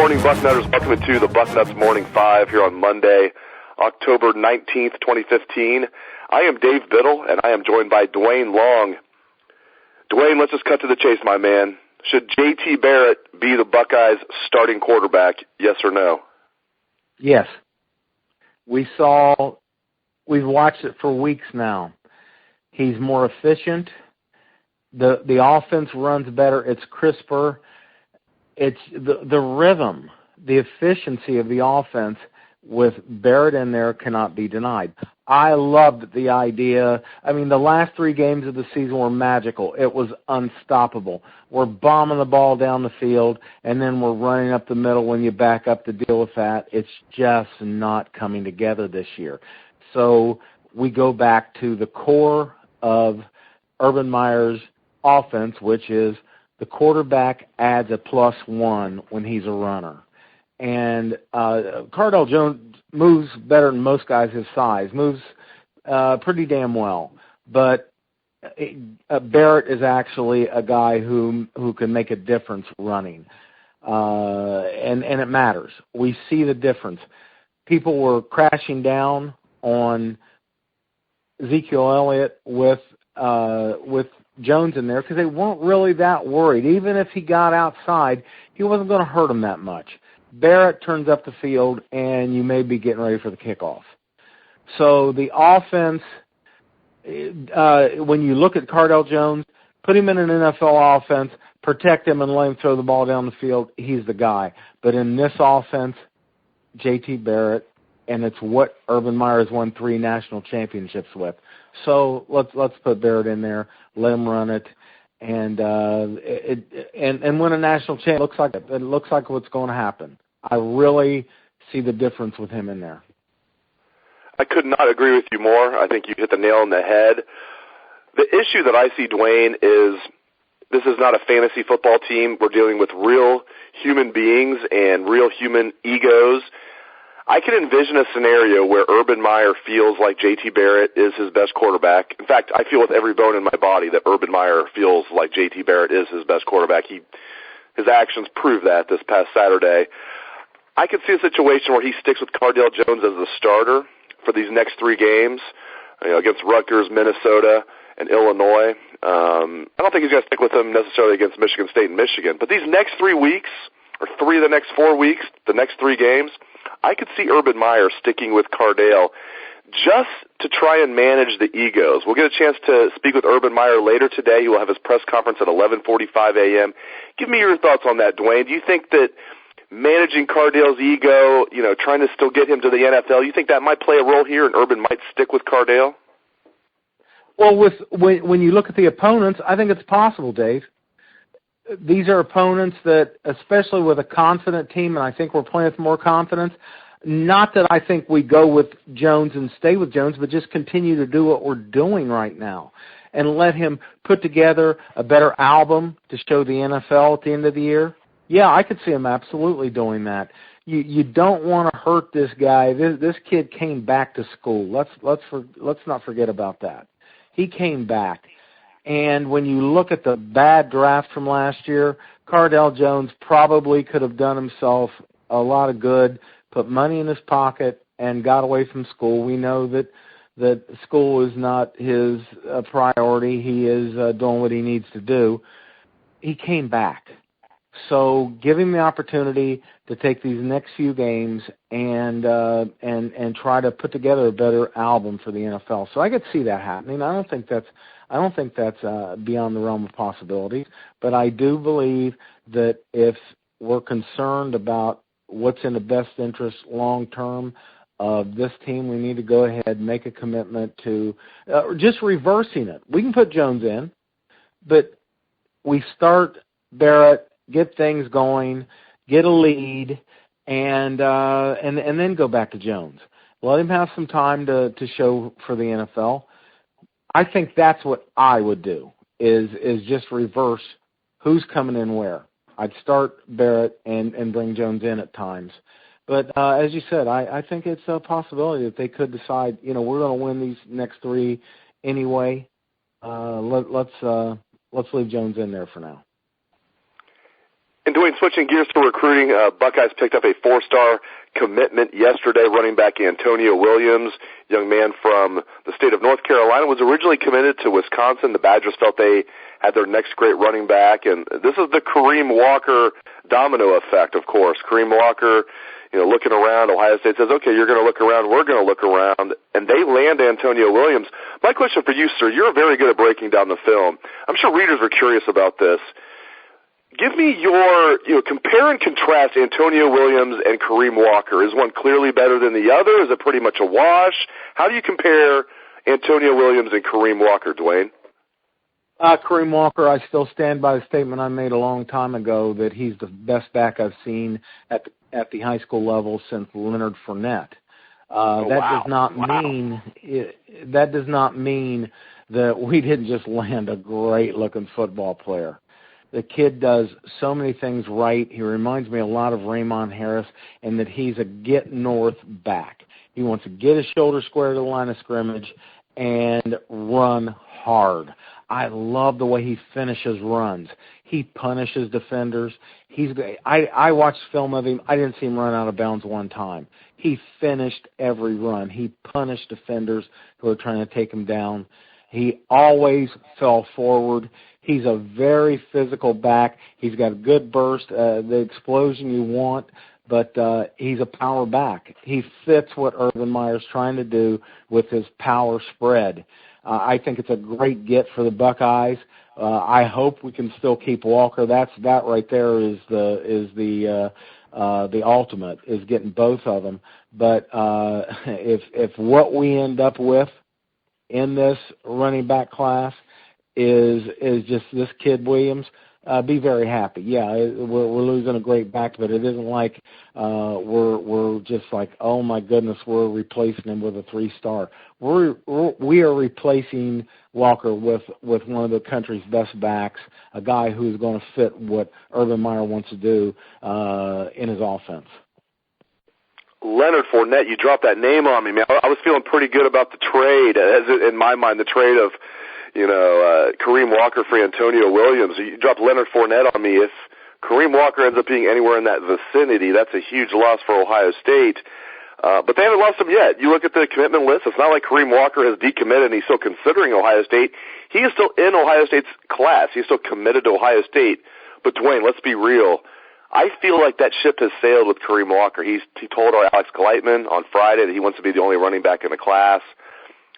morning, Bucknutters. Welcome to the Bucknuts Morning 5 here on Monday, October 19th, 2015. I am Dave Biddle, and I am joined by Duane Long. Duane, let's just cut to the chase, my man. Should J.T. Barrett be the Buckeyes' starting quarterback, yes or no? Yes. We've watched it for weeks now. He's more efficient. The offense runs better. It's crisper. It's the rhythm, the efficiency of the offense with Barrett in there cannot be denied. I loved the idea. I mean, the last 3 games of the season were magical. It was unstoppable. We're bombing the ball down the field, and then we're running up the middle when you back up to deal with that. It's just not coming together this year. So we go back to the core of Urban Meyer's offense, which is the quarterback adds a +1 when he's a runner. And Cardale Jones moves better than most guys his size, moves pretty damn well. But Barrett is actually a guy who can make a difference running. And it matters. We see the difference. People were crashing down on Ezekiel Elliott with Jones in there because they weren't really that worried. Even if he got outside, he wasn't going to hurt him that much. Barrett turns up the field, and you may be getting ready for the kickoff. So the offense, when you look at Cardale Jones, put him in an NFL offense, protect him, and let him throw the ball down the field, he's the guy. But in this offense, J.T. Barrett, and it's what Urban Meyer has won 3 national championships with. So let's put Barrett in there, let him run it, and win a national champ. It looks like what's going to happen. I really see the difference with him in there. I could not agree with you more. I think you hit the nail on the head. The issue that I see, Duane, is this is not a fantasy football team. We're dealing with real human beings and real human egos. I can envision a scenario where Urban Meyer feels like J.T. Barrett is his best quarterback. In fact, I feel with every bone in my body that Urban Meyer feels like J.T. Barrett is his best quarterback. His actions prove that this past Saturday. I could see a situation where he sticks with Cardale Jones as the starter for these next 3 games, against Rutgers, Minnesota, and Illinois. I don't think he's going to stick with him necessarily against Michigan State and Michigan. But these next 3 weeks, or 3 of the next 4 weeks, the next 3 games, I could see Urban Meyer sticking with Cardale just to try and manage the egos. We'll get a chance to speak with Urban Meyer later today. He will have his press conference at 11:45 a.m. Give me your thoughts on that, Duane. Do you think that managing Cardale's ego, trying to still get him to the NFL, you think that might play a role here and Urban might stick with Cardale? Well, when you look at the opponents, I think it's possible, Dave. These are opponents that, especially with a confident team, and I think we're playing with more confidence, not that I think we go with Jones and stay with Jones, but just continue to do what we're doing right now and let him put together a better album to show the NFL at the end of the year. Yeah, I could see him absolutely doing that. You don't want to hurt this guy. This kid came back to school. Let's not forget about that. He came back. And when you look at the bad draft from last year, Cardale Jones probably could have done himself a lot of good, put money in his pocket, and got away from school. We know that school is not his priority. He is doing what he needs to do. He came back. So give him the opportunity to take these next few games and try to put together a better album for the NFL. So I could see that happening. I don't think that's beyond the realm of possibilities, but I do believe that if we're concerned about what's in the best interest long term of this team, we need to go ahead and make a commitment to just reversing it. We can put Jones in, but we start Barrett, get things going, get a lead, and then go back to Jones. Let him have some time to show for the NFL. I think that's what I would do, is just reverse who's coming in where. I'd start Barrett and bring Jones in at times. But as you said, I think it's a possibility that they could decide, we're going to win these next 3 anyway. Let's leave Jones in there for now. And Duane, switching gears to recruiting, Buckeyes picked up a 4-star commitment yesterday. Running back Antonio Williams, young man from the state of North Carolina, was originally committed to Wisconsin. The Badgers felt they had their next great running back, and this is the Kareem Walker domino effect, of course. Kareem Walker, looking around, Ohio State says, okay, you're going to look around, we're going to look around, and they land Antonio Williams. My question for you, sir, you're very good at breaking down the film. I'm sure readers are curious about this. Give me your, compare and contrast Antonio Williams and Kareem Walker. Is one clearly better than the other? Is it pretty much a wash? How do you compare Antonio Williams and Kareem Walker, Duane? Kareem Walker, I still stand by the statement I made a long time ago that he's the best back I've seen at the high school level since Leonard Fournette. That does not mean that we didn't just land a great-looking football player. The kid does so many things right. He reminds me a lot of Raymond Harris in that he's a get-north back. He wants to get his shoulder square to the line of scrimmage and run hard. I love the way he finishes runs. He punishes defenders. I watched film of him. I didn't see him run out of bounds one time. He finished every run. He punished defenders who were trying to take him down. He always fell forward. He's a very physical back. He's got a good burst, the explosion you want, but he's a power back. He fits what Urban Meyer's trying to do with his power spread. I think it's a great get for the Buckeyes. I hope we can still keep Walker. That right there is the ultimate, is getting both of them. But if what we end up with in this running back class is just this kid Williams, be very happy. Yeah, we're losing a great back, but it isn't like we're just like, oh my goodness, we're replacing him with a 3-star. We are replacing Walker with one of the country's best backs, a guy who's going to fit what Urban Meyer wants to do in his offense. Leonard Fournette, you dropped that name on me, man. I was feeling pretty good about the trade, in my mind, the trade of Kareem Walker for Antonio Williams. You dropped Leonard Fournette on me. If Kareem Walker ends up being anywhere in that vicinity, that's a huge loss for Ohio State. But they haven't lost him yet. You look at the commitment list, it's not like Kareem Walker has decommitted and he's still considering Ohio State. He is still in Ohio State's class. He's still committed to Ohio State. But, Duane, let's be real. I feel like that ship has sailed with Kareem Walker. He told our Alex Gleitman on Friday that he wants to be the only running back in the class.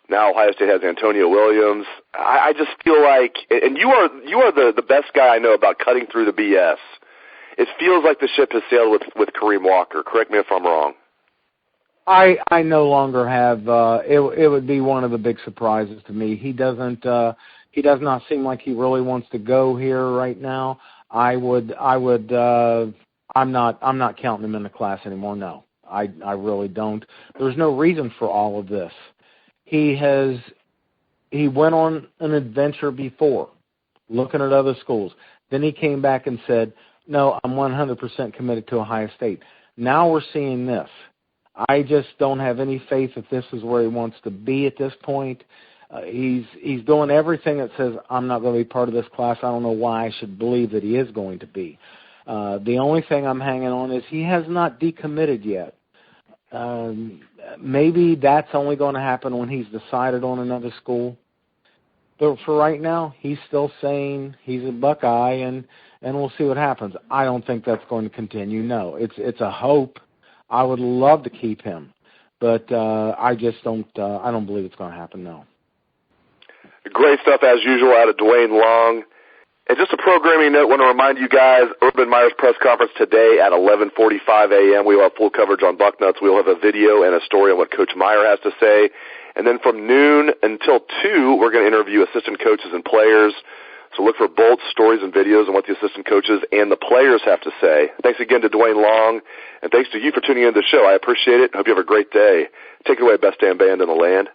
Now Ohio State has Antonio Williams. I just feel like, and you are the best guy I know about cutting through the BS. It feels like the ship has sailed with Kareem Walker. Correct me if I'm wrong. I no longer have. It would be one of the big surprises to me. He does not seem like he really wants to go here right now. I'm not counting him in the class anymore. No, I really don't. There's no reason for all of this. He went on an adventure before, looking at other schools. Then he came back and said, no, I'm 100% committed to Ohio State. Now we're seeing this. I just don't have any faith that this is where he wants to be at this point. He's doing everything that says, I'm not going to be part of this class. I don't know why I should believe that he is going to be. The only thing I'm hanging on is he has not decommitted yet. Maybe that's only going to happen when he's decided on another school. But for right now, he's still saying he's a Buckeye, and we'll see what happens. I don't think that's going to continue. No, it's a hope. I would love to keep him, but I just don't. I don't believe it's going to happen. No. Great stuff as usual out of Duane Long. And just a programming note, I want to remind you guys, Urban Meyer's press conference today at 11:45 a.m. We will have full coverage on Bucknuts. We'll have a video and a story on what Coach Meyer has to say. And then from noon until 2, we're going to interview assistant coaches and players. So look for both stories and videos on what the assistant coaches and the players have to say. Thanks again to Duane Long, and thanks to you for tuning in to the show. I appreciate it. Hope you have a great day. Take it away, best damn band in the land.